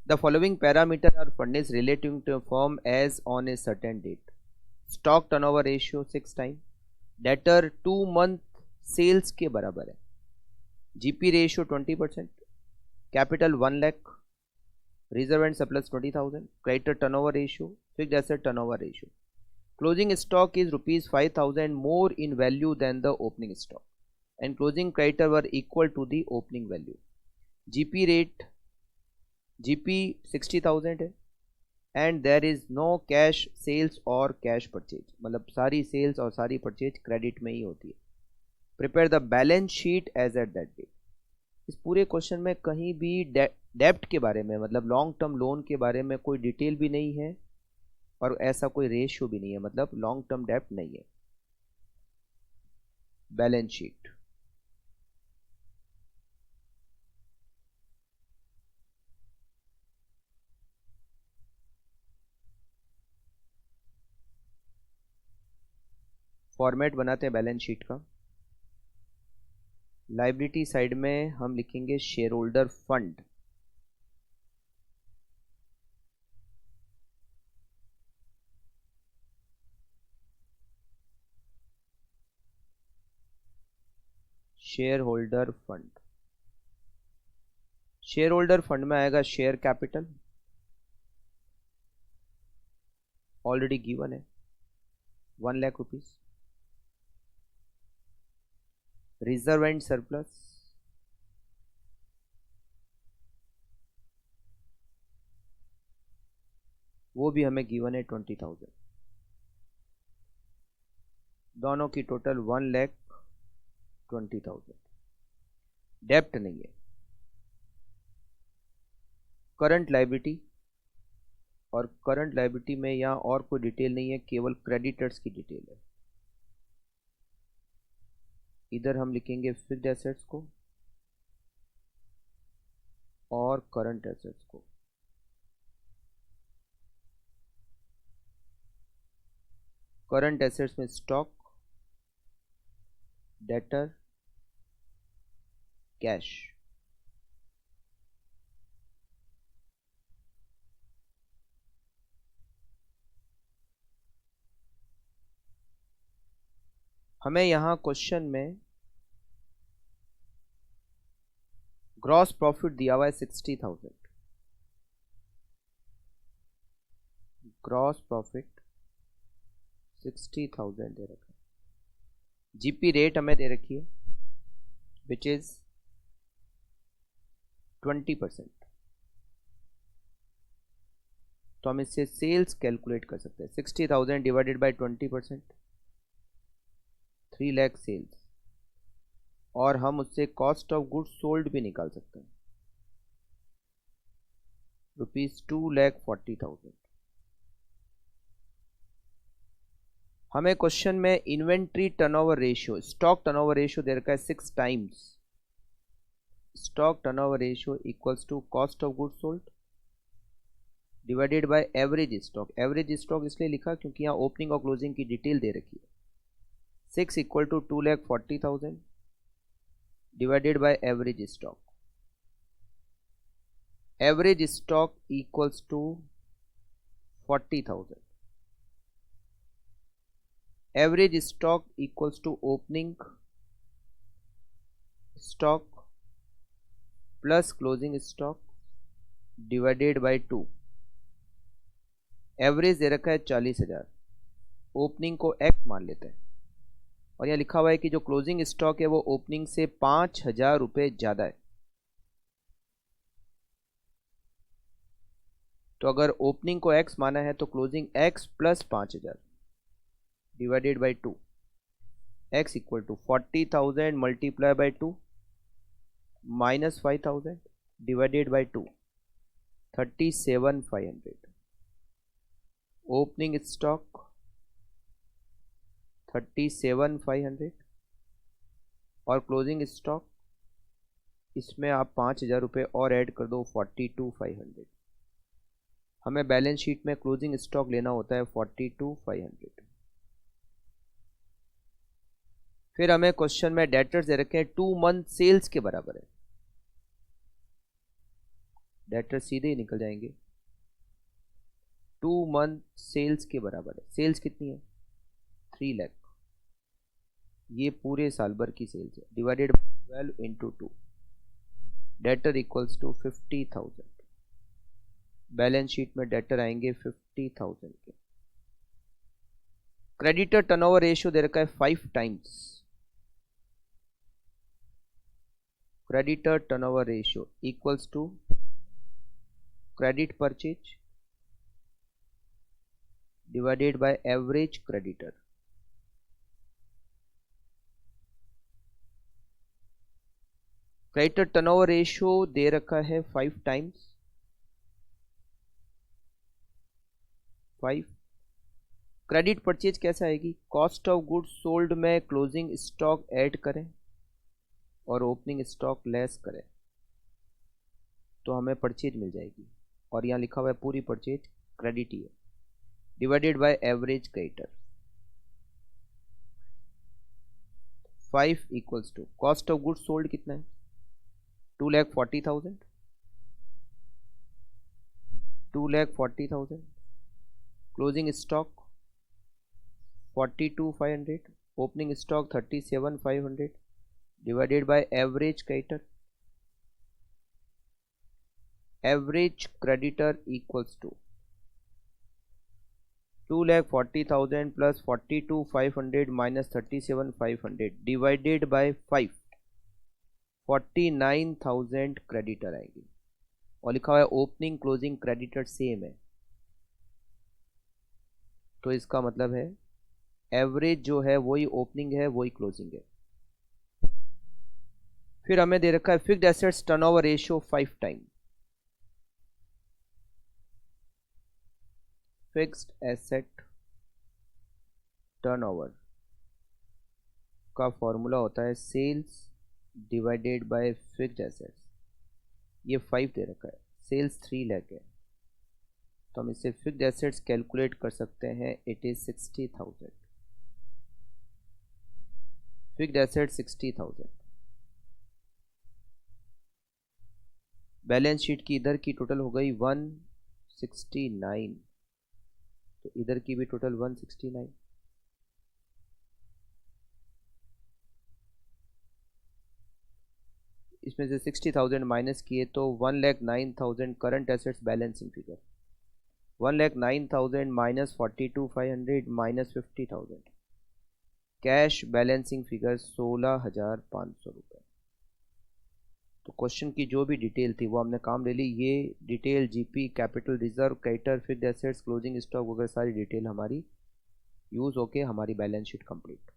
The following parameters are furnished relating to a firm as on a certain date. Stock turnover ratio 6 times. Debtor 2 month sales के बराबर है. GP ratio 20%. Capital 1 lakh. Reserve and surplus 20,000. Creditor turnover ratio. Fixed asset turnover ratio. Closing stock is rupees 5,000 more in value than the opening stock, and closing creditor were equal to the opening value. GP rate GP 60,000 है, and there is no cash sales और cash purchase, मतलब सारी sales और सारी purchase credit में ही होती है. Prepare the balance sheet as at that date. इस पूरे क्वेश्चन में कहीं भी डेप्ट के बारे में, मतलब लॉन्ग टर्म लोन के बारे में कोई डिटेल भी नहीं है और ऐसा कोई रेशियो भी नहीं है, मतलब लॉन्ग टर्म डेप्ट नहीं है. Balance sheet. फॉर्मेट बनाते हैं बैलेंस शीट का. लाइबिलिटी साइड में हम लिखेंगे share holder fund. Share holder fund. Share holder fund में आएगा शेयर कैपिटल, ऑलरेडी गिवन है 1 lakh rupees. Reserve and surplus वो भी हमें गिवन है 20,000. दोनों की टोटल 1,20,000. डेप्ट नहीं है. करंट लाइबिलिटी, और करंट लाइबिलिटी में यहाँ और कोई डिटेल नहीं है, केवल क्रेडिटर्स की डिटेल है. इधर हम लिखेंगे फिक्स्ड एसेट्स को और करंट एसेट्स को. करंट एसेट्स में स्टॉक, डेटर, कैश. हमें यहां क्वेश्चन में ग्रॉस प्रॉफिट दिया हुआ है 60,000. ग्रॉस प्रॉफिट 60,000 दे रखा है. जीपी रेट हमें दे रखी है विच इज 20%. तो हम इससे सेल्स कैलकुलेट कर सकते हैं. 60,000 डिवाइडेड बाय 20%, 3 लाख सेल्स, और हम उससे कॉस्ट ऑफ गुड्स सोल्ड भी निकाल सकते हैं, रुपीज 2,40,000. हमें क्वेश्चन में inventory turnover ratio, stock turnover ratio दे रखा है 6 times. Stock turnover ratio equals to cost of goods sold divided by average stock. Average stock इसलिए लिखा क्योंकि यहाँ ओपनिंग और क्लोजिंग की डिटेल दे रखी है. 6 equal to 2,40,000 divided by average stock. Average stock equals to 40,000. Average stock equals to opening stock plus closing stock divided by 2. Average दे रखा है 40,000, ओपनिंग को एक्स मान लेते हैं, और यहाँ लिखा हुआ है कि जो क्लोजिंग स्टॉक है वो ओपनिंग से 5,000 रुपये ज्यादा है. तो अगर ओपनिंग को एक्स माना है तो closing x plus 5,000 divided by 2. X equal to 40,000 multiply by 2 minus 5,000 divided by 2, 37,500. Opening stock 37,500 और क्लोजिंग स्टॉक, इसमें आप 5,000 रुपये और ऐड कर दो, 42,500. हमें बैलेंस शीट में क्लोजिंग स्टॉक लेना होता है 42,500. फिर हमें क्वेश्चन में डेटर्स दे रखे हैं 2 मंथ सेल्स के बराबर है. डेटर सीधे ही निकल जाएंगे। 2 मंथ सेल्स के बराबर है। सेल्स कितनी है? 3 लाख। ये पूरे साल भर की सेल्स है, divided 12 into 2, debtor equals to 50,000। Balance sheet में डेटर आएंगे 50,000 के। क्रेडिटर टर्नओवर रेशियो दे रखा है 5 times. Creditor turnover ratio equals to credit purchase divided by average creditor. Creditor turnover ratio दे रखा है 5 टाइम्स 5। क्रेडिट परचेज कैसे आएगी? कॉस्ट ऑफ गुड्स सोल्ड में क्लोजिंग स्टॉक ऐड करें और ओपनिंग स्टॉक लेस करें तो हमें परचेज मिल जाएगी, और यहाँ लिखा हुआ है पूरी परचेज क्रेडिट ही है, divided by average creditor. 5 equals to cost of goods sold कितना है? 2,40,000। 2,40,000। Closing stock 42,500। Opening stock 37,500 divided by average creditor. Average creditor equals to 2,40,000 plus 42,500 minus 37,500 divided by 5, 49,000 creditor आएगी, और लिखा हुआ है ओपनिंग क्लोजिंग क्रेडिटर सेम है, तो इसका मतलब है एवरेज जो है वही ओपनिंग है वही क्लोजिंग है। फिर हमें दे रखा है fixed assets turnover ratio 5 time. Fixed asset turnover का फॉर्मूला होता है sales divided by fixed assets. ये 5 दे रखा है, सेल्स 3 लाख है, तो हम इससे फिक्स्ड एसेट्स कैलकुलेट कर सकते हैं। It is 60,000। Fixed asset 60,000। Balance sheet की इधर की टोटल हो गई 169, तो इधर की भी टोटल 169। इसमें से 60,000 माइनस किए तो 1,09,000 current assets balancing figure. 1,09,000 minus 42,500 minus 50,000, cash balancing figure 16,500 रुपये। तो क्वेश्चन की जो भी डिटेल थी वो हमने काम ले ली। ये detail GP, capital reserve, creditor, fixed assets, closing stock वगैरह सारी डिटेल हमारी यूज़ होके हमारी बैलेंस शीट कंप्लीट।